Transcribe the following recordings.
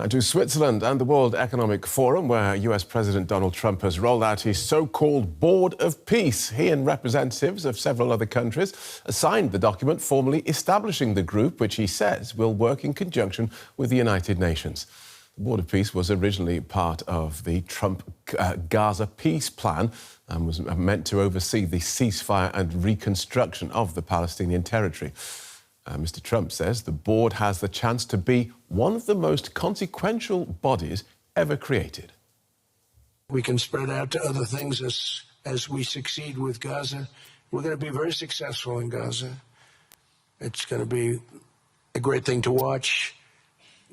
To Switzerland and the World Economic Forum, where US President Donald Trump has rolled out his so-called Board of Peace. He and representatives of several other countries signed the document formally establishing the group, which he says will work in conjunction with the United Nations. The Board of Peace was originally part of the Trump-Gaza peace plan and was meant to oversee the ceasefire and reconstruction of the Palestinian territory. Mr. Trump says the board has the chance to be one of the most consequential bodies ever created. We can spread out to other things as we succeed with Gaza. We're going to be very successful in Gaza. It's going to be a great thing to watch,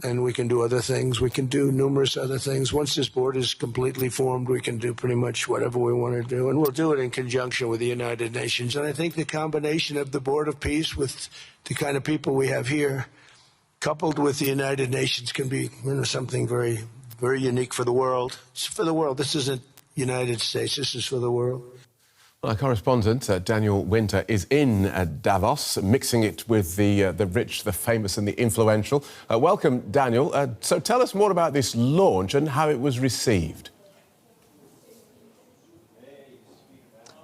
and we can do other things. We can do numerous other things. Once this board is completely formed, we can do pretty much whatever we want to do, and we'll do it in conjunction with the United Nations. And I think the combination of the Board of Peace with the kind of people we have here, coupled with the United Nations, can be something very, very unique for the world. It's for the world. This isn't United States. This is for the world. Our correspondent, Daniel Winter, is in Davos, mixing it with the rich, the famous and the influential. Welcome, Daniel. So tell us more about this launch and how it was received.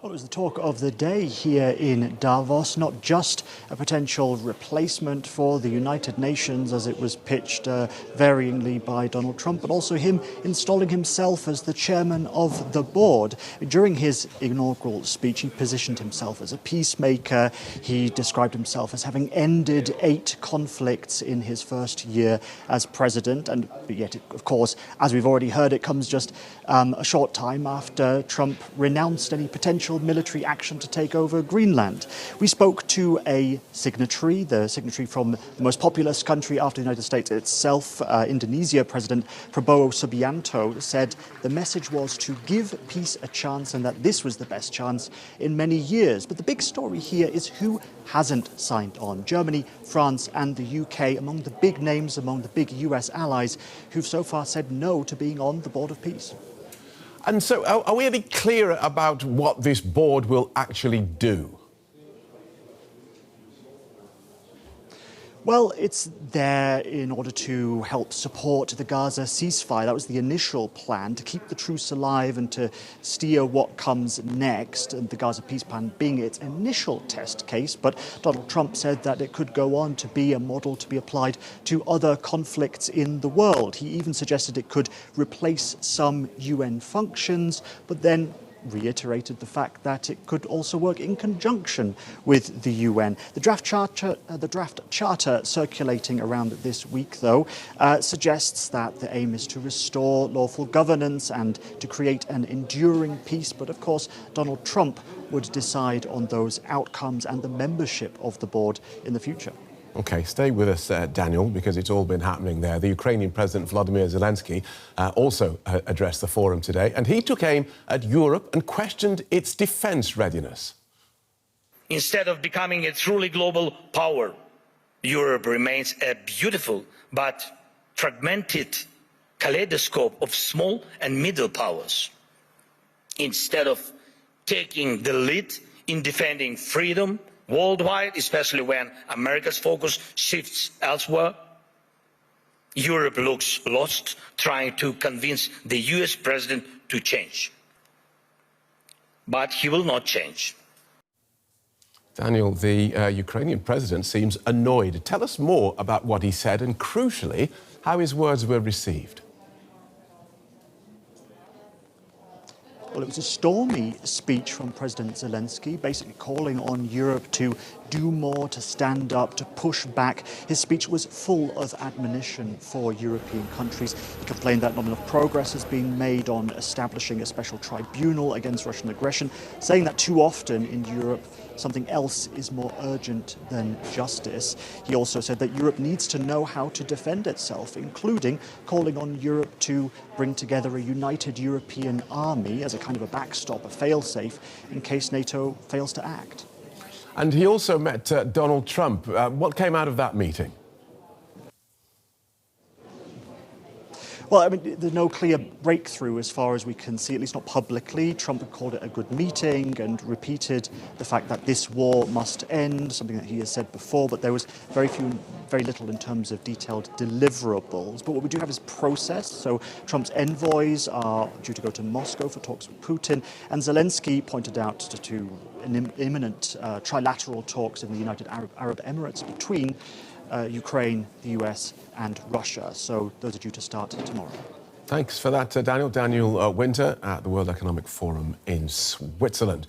Well, it was the talk of the day here in Davos, not just a potential replacement for the United Nations as it was pitched varyingly by Donald Trump, but also him installing himself as the chairman of the board. During his inaugural speech, he positioned himself as a peacemaker. He described himself as having ended 8 conflicts in his first year as president. And yet, of course, as we've already heard, it comes just a short time after Trump renounced any potential military action to take over Greenland. We spoke to a signatory, the signatory from the most populous country after the United States itself, Indonesia. President Prabowo Subianto said the message was to give peace a chance and that this was the best chance in many years. But the big story here is who hasn't signed on. Germany, France and the UK among the big names, among the big US allies who've so far said no to being on the Board of Peace. And so are we any clearer about what this board will actually do? Well, it's there in order to help support the Gaza ceasefire. That was the initial plan, to keep the truce alive and to steer what comes next, and the Gaza peace plan being its initial test case. But Donald Trump said that it could go on to be a model to be applied to other conflicts in the world. He even suggested it could replace some UN functions, but then reiterated the fact that it could also work in conjunction with the UN. The draft charter circulating around this week, though, suggests that the aim is to restore lawful governance and to create an enduring peace. But of course, Donald Trump would decide on those outcomes and the membership of the board in the future. OK, stay with us, Daniel, because it's all been happening there. The Ukrainian President Volodymyr Zelenskyy also addressed the forum today, and he took aim at Europe and questioned its defence readiness. Instead of becoming a truly global power, Europe remains a beautiful but fragmented kaleidoscope of small and middle powers. Instead of taking the lead in defending freedom worldwide, especially when America's focus shifts elsewhere, Europe looks lost, trying to convince the US president to change. But he will not change. Daniel, the Ukrainian president seems annoyed. Tell us more about what he said and, crucially, how his words were received. Well, it was a stormy speech from President Zelenskyy, basically calling on Europe to do more, to stand up, to push back. His speech was full of admonition for European countries. He complained that not enough progress has been made on establishing a special tribunal against Russian aggression, saying that too often in Europe something else is more urgent than justice. He also said that Europe needs to know how to defend itself, including calling on Europe to bring together a united European army as a kind of a backstop, a fail-safe, in case NATO fails to act. And he also met Donald Trump. What came out of that meeting? Well, I mean, there's no clear breakthrough as far as we can see, at least not publicly. Trump had called it a good meeting and repeated the fact that this war must end, something that he has said before, but there was very little in terms of detailed deliverables. But what we do have is process. So Trump's envoys are due to go to Moscow for talks with Putin, and Zelenskyy pointed out to an imminent trilateral talks in the United Arab Emirates between Ukraine, the US and Russia. So those are due to start tomorrow. Thanks for that, Daniel. Daniel Winter at the World Economic Forum in Switzerland.